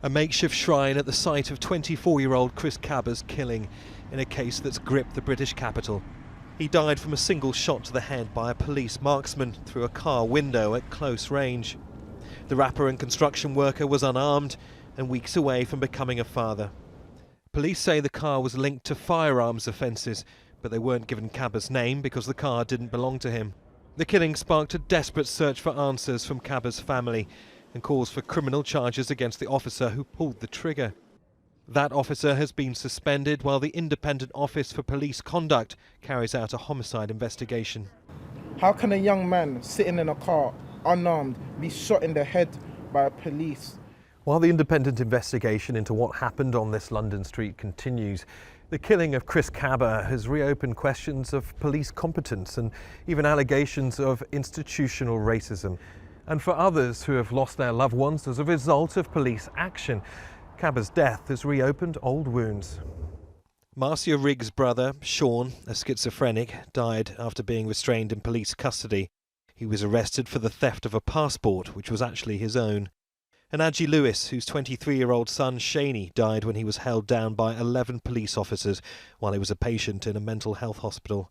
A makeshift shrine at the site of 24-year-old Chris Kaba's killing in a case that's gripped the British capital. He died from a single shot to the head by a police marksman through a car window at close range. The rapper and construction worker was unarmed and weeks away from becoming a father. Police say the car was linked to firearms offences, but they weren't given Kaba's name because the car didn't belong to him. The killing sparked a desperate search for answers from Kaba's family and calls for criminal charges against the officer who pulled the trigger. That officer has been suspended while the Independent Office for Police Conduct carries out a homicide investigation. How can a young man sitting in a car, unarmed, be shot in the head by police? While the independent investigation into what happened on this London street continues, the killing of Chris Kaba has reopened questions of police competence and even allegations of institutional racism. And for others who have lost their loved ones as a result of police action, Kaba's death has reopened old wounds. Marcia Riggs' brother, Sean, a schizophrenic, died after being restrained in police custody. He was arrested for the theft of a passport, which was actually his own. And Adji Lewis, whose 23-year-old son, Shaney, died when he was held down by 11 police officers while he was a patient in a mental health hospital.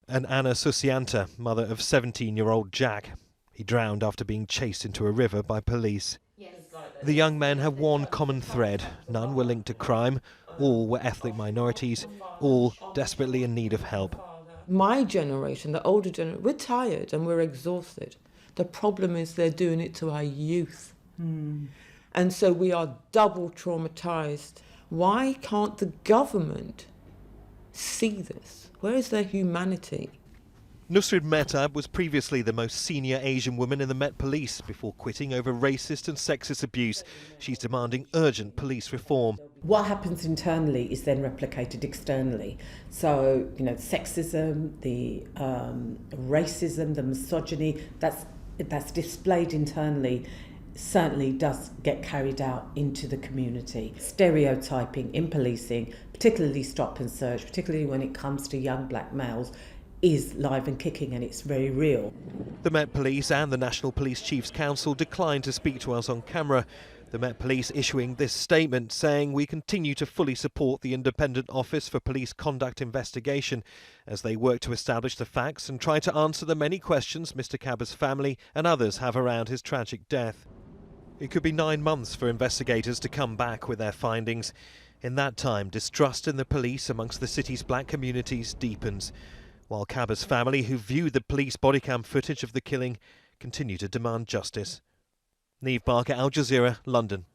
And Anna Susianta, mother of 17-year-old Jack. He drowned after being chased into a river by police. The young men have one common thread. None were linked to crime. All were ethnic minorities. All desperately in need of help. My generation, the older generation, we're tired and we're exhausted. The problem is they're doing it to our youth. And so we are double traumatised. Why can't the government see this? Where is their humanity? Nusrid Mehtab was previously the most senior Asian woman in the Met Police before quitting over racist and sexist abuse. She's demanding urgent police reform. What happens internally is then replicated externally. So, sexism, the racism, the misogyny, that's displayed internally certainly does get carried out into the community. Stereotyping in policing, particularly stop and search, particularly when it comes to young black males, is live and kicking, and it's very real. The Met Police and the National Police Chiefs Council declined to speak to us on camera. The Met Police issuing this statement saying we continue to fully support the Independent Office for Police Conduct investigation as they work to establish the facts and try to answer the many questions Mr. Kaba's family and others have around his tragic death. It could be 9 months for investigators to come back with their findings. In that time, distrust in the police amongst the city's black communities deepens, while Kaba's family, who viewed the police bodycam footage of the killing, continue to demand justice. Neave, Al Jazeera, London.